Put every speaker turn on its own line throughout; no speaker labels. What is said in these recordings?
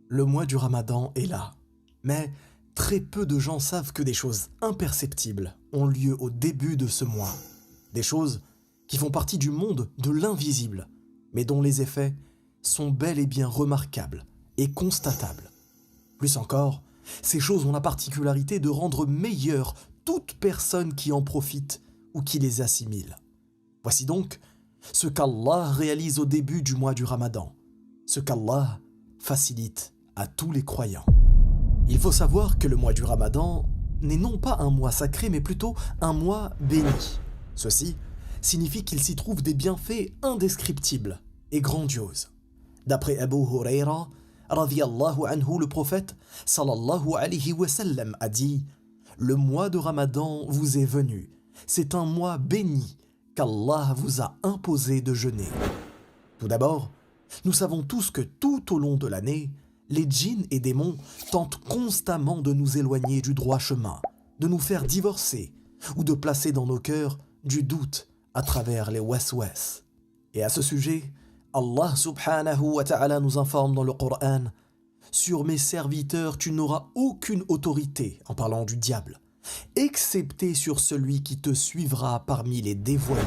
Le mois du Ramadan est là, mais très peu de gens savent que des choses imperceptibles ont lieu au début de ce mois. Des choses qui font partie du monde de l'invisible, mais dont les effets sont bel et bien remarquables et constatables. Plus encore, ces choses ont la particularité de rendre meilleure toute personne qui en profite ou qui les assimile. Voici donc ce qu'Allah réalise au début du mois du Ramadan, ce qu'Allah facilite à tous les croyants. Il faut savoir que le mois du Ramadan n'est non pas un mois sacré, mais plutôt un mois béni. Ceci signifie qu'il s'y trouve des bienfaits indescriptibles et grandioses. D'après Abu Huraira, radiyallahu anhu, le prophète sallallahu alayhi wa sallam a dit « Le mois de Ramadan vous est venu, c'est un mois béni qu'Allah vous a imposé de jeûner. » Tout d'abord, nous savons tous que tout au long de l'année, les djinns et démons tentent constamment de nous éloigner du droit chemin, de nous faire divorcer ou de placer dans nos cœurs du doute à travers les waswas. Et à ce sujet, Allah subhanahu wa ta'ala nous informe dans le Coran « Sur mes serviteurs, tu n'auras aucune autorité » en parlant du diable, excepté sur celui qui te suivra parmi les dévoyés.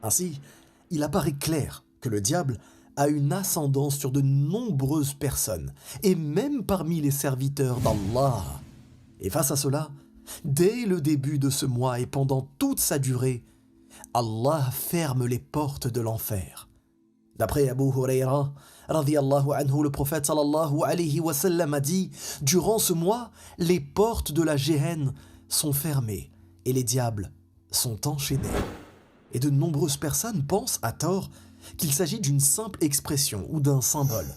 Ainsi, il apparaît clair que le diable a une ascendance sur de nombreuses personnes, et même parmi les serviteurs d'Allah. Et face à cela, dès le début de ce mois et pendant toute sa durée, Allah ferme les portes de l'enfer. D'après Abu Huraira, radiyallahu anhu, le prophète sallallahu alayhi wa sallam a dit « Durant ce mois, les portes de la Géhenne sont fermées et les diables sont enchaînés. » Et de nombreuses personnes pensent, à tort, qu'il s'agit d'une simple expression ou d'un symbole,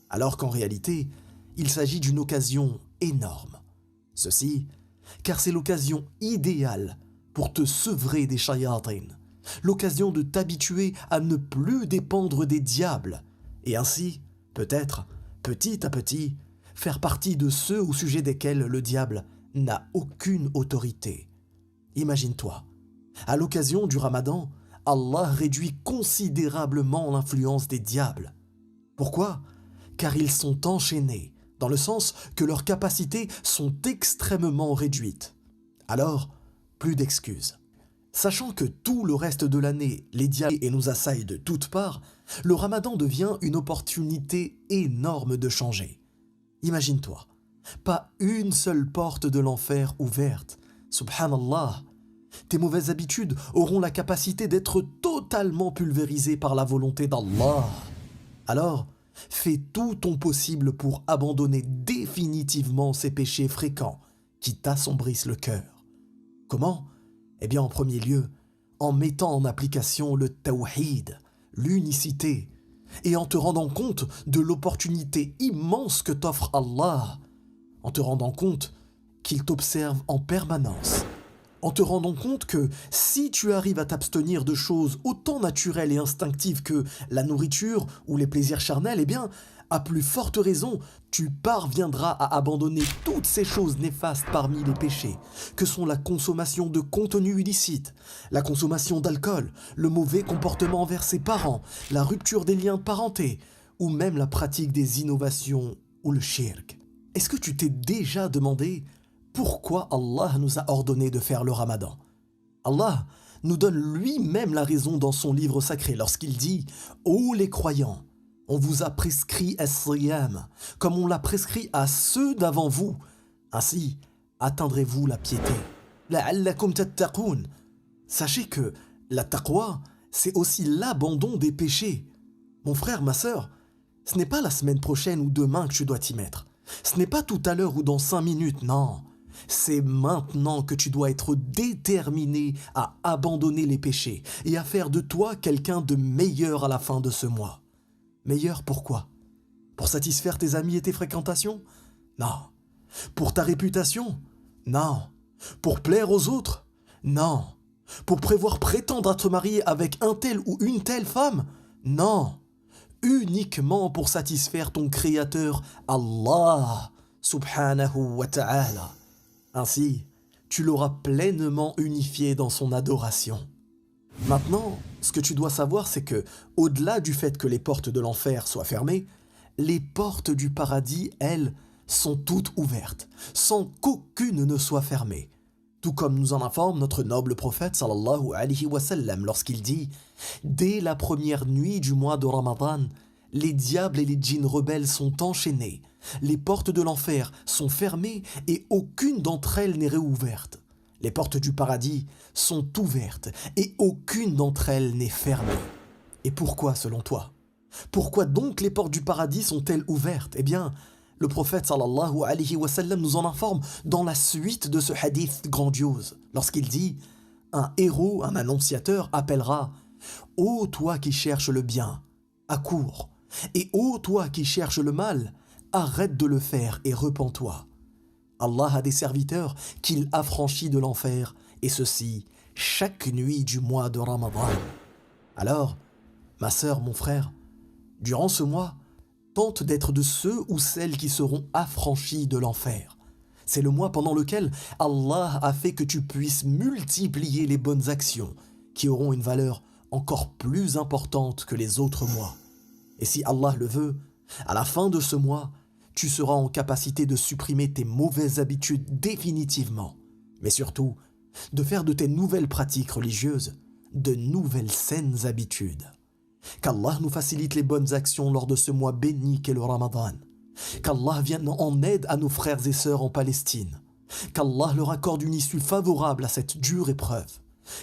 alors qu'en réalité, il s'agit d'une occasion énorme. Ceci, car c'est l'occasion idéale pour te sevrer des shayatin, l'occasion de t'habituer à ne plus dépendre des diables, et ainsi, peut-être, petit à petit, faire partie de ceux au sujet desquels le diable n'a aucune autorité. Imagine-toi, à l'occasion du Ramadan, Allah réduit considérablement l'influence des diables. Pourquoi ? Car ils sont enchaînés, dans le sens que leurs capacités sont extrêmement réduites. Alors, plus d'excuses. Sachant que tout le reste de l'année, les diables nous assaillent de toutes parts, le Ramadan devient une opportunité énorme de changer. Imagine-toi, pas une seule porte de l'enfer ouverte. Subhanallah. Tes mauvaises habitudes auront la capacité d'être totalement pulvérisées par la volonté d'Allah. Alors, fais tout ton possible pour abandonner définitivement ces péchés fréquents qui t'assombrissent le cœur. Comment ? Eh bien, en premier lieu, en mettant en application le tawhid, l'unicité, et en te rendant compte de l'opportunité immense que t'offre Allah, en te rendant compte qu'il t'observe en permanence, en te rendant compte que si tu arrives à t'abstenir de choses autant naturelles et instinctives que la nourriture ou les plaisirs charnels, eh bien, à plus forte raison, tu parviendras à abandonner toutes ces choses néfastes parmi les péchés, que sont la consommation de contenus illicites, la consommation d'alcool, le mauvais comportement envers ses parents, la rupture des liens de parenté, ou même la pratique des innovations ou le shirk. Est-ce que tu t'es déjà demandé pourquoi Allah nous a ordonné de faire le Ramadan? Allah nous donne lui-même la raison dans son livre sacré lorsqu'il dit « Ô les croyants, on vous a prescrit as-siyam, comme on l'a prescrit à ceux d'avant vous. Ainsi, atteindrez-vous la piété. La'allakum tattaqoun. » Sachez que la taqwa, c'est aussi l'abandon des péchés. Mon frère, ma sœur, ce n'est pas la semaine prochaine ou demain que tu dois t'y mettre. Ce n'est pas tout à l'heure ou dans 5 minutes, non. C'est maintenant que tu dois être déterminé à abandonner les péchés et à faire de toi quelqu'un de meilleur à la fin de ce mois. Meilleur pourquoi? Pour satisfaire tes amis et tes fréquentations? Non. Pour ta réputation? Non. Pour plaire aux autres? Non. Pour prétendre à te marier avec un tel ou une telle femme? Non. Uniquement pour satisfaire ton Créateur, Allah, subhanahu wa ta'ala. Ainsi, tu l'auras pleinement unifié dans son adoration. Maintenant, ce que tu dois savoir, c'est que, au-delà du fait que les portes de l'enfer soient fermées, les portes du paradis, elles, sont toutes ouvertes, sans qu'aucune ne soit fermée. Tout comme nous en informe notre noble prophète sallallahu alayhi wa sallam lorsqu'il dit « Dès la première nuit du mois de Ramadan, les diables et les djinns rebelles sont enchaînés, les portes de l'enfer sont fermées et aucune d'entre elles n'est réouverte. Les portes du paradis sont ouvertes et aucune d'entre elles n'est fermée. » Et pourquoi selon toi? Pourquoi donc les portes du paradis sont-elles ouvertes? Eh bien, le prophète sallallahu alayhi wa sallam nous en informe dans la suite de ce hadith grandiose, lorsqu'il dit « Un héros, un annonciateur appellera « Ô toi qui cherches le bien, accours, et ô toi qui cherches le mal, arrête de le faire et repens-toi. Allah a des serviteurs qu'il affranchit de l'enfer, et ceci chaque nuit du mois de Ramadan. » Alors, ma sœur, mon frère, durant ce mois, tente d'être de ceux ou celles qui seront affranchis de l'enfer. C'est le mois pendant lequel Allah a fait que tu puisses multiplier les bonnes actions qui auront une valeur encore plus importante que les autres mois. Et si Allah le veut, à la fin de ce mois, tu seras en capacité de supprimer tes mauvaises habitudes définitivement, mais surtout de faire de tes nouvelles pratiques religieuses de nouvelles saines habitudes. Qu'Allah nous facilite les bonnes actions lors de ce mois béni qu'est le Ramadan. Qu'Allah vienne en aide à nos frères et sœurs en Palestine. Qu'Allah leur accorde une issue favorable à cette dure épreuve.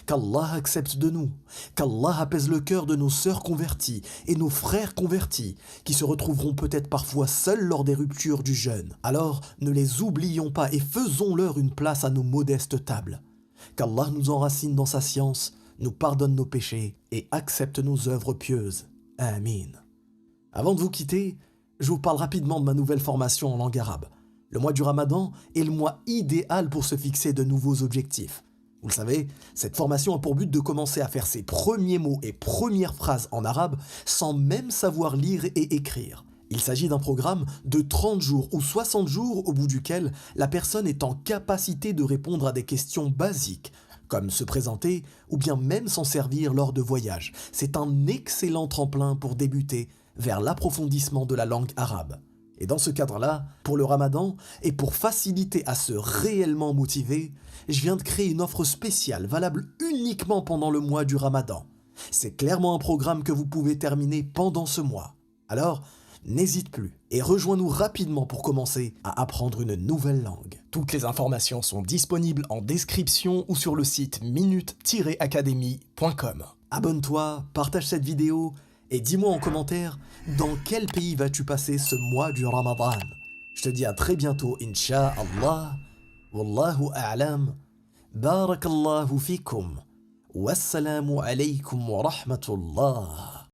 Qu'Allah accepte de nous. Qu'Allah apaise le cœur de nos sœurs converties et nos frères convertis qui se retrouveront peut-être parfois seuls lors des ruptures du jeûne. Alors ne les oublions pas et faisons-leur une place à nos modestes tables. Qu'Allah nous enracine dans sa science, nous pardonne nos péchés et accepte nos œuvres pieuses. Amin. Avant de vous quitter, je vous parle rapidement de ma nouvelle formation en langue arabe. Le mois du Ramadan est le mois idéal pour se fixer de nouveaux objectifs. Vous le savez, cette formation a pour but de commencer à faire ses premiers mots et premières phrases en arabe sans même savoir lire et écrire. Il s'agit d'un programme de 30 jours ou 60 jours au bout duquel la personne est en capacité de répondre à des questions basiques, comme se présenter ou bien même s'en servir lors de voyages. C'est un excellent tremplin pour débuter vers l'approfondissement de la langue arabe. Et dans ce cadre-là, pour le Ramadan et pour faciliter à se réellement motiver, je viens de créer une offre spéciale valable uniquement pendant le mois du Ramadan. C'est clairement un programme que vous pouvez terminer pendant ce mois. Alors, n'hésite plus et rejoins-nous rapidement pour commencer à apprendre une nouvelle langue. Toutes les informations sont disponibles en description ou sur le site minute-academy.com. Abonne-toi, partage cette vidéo et dis-moi en commentaire dans quel pays vas-tu passer ce mois du Ramadan. Je te dis à très bientôt, Inch'Allah. Wallahu a'lam. Barakallahu fikum. Wassalamu alaykum wa rahmatullah.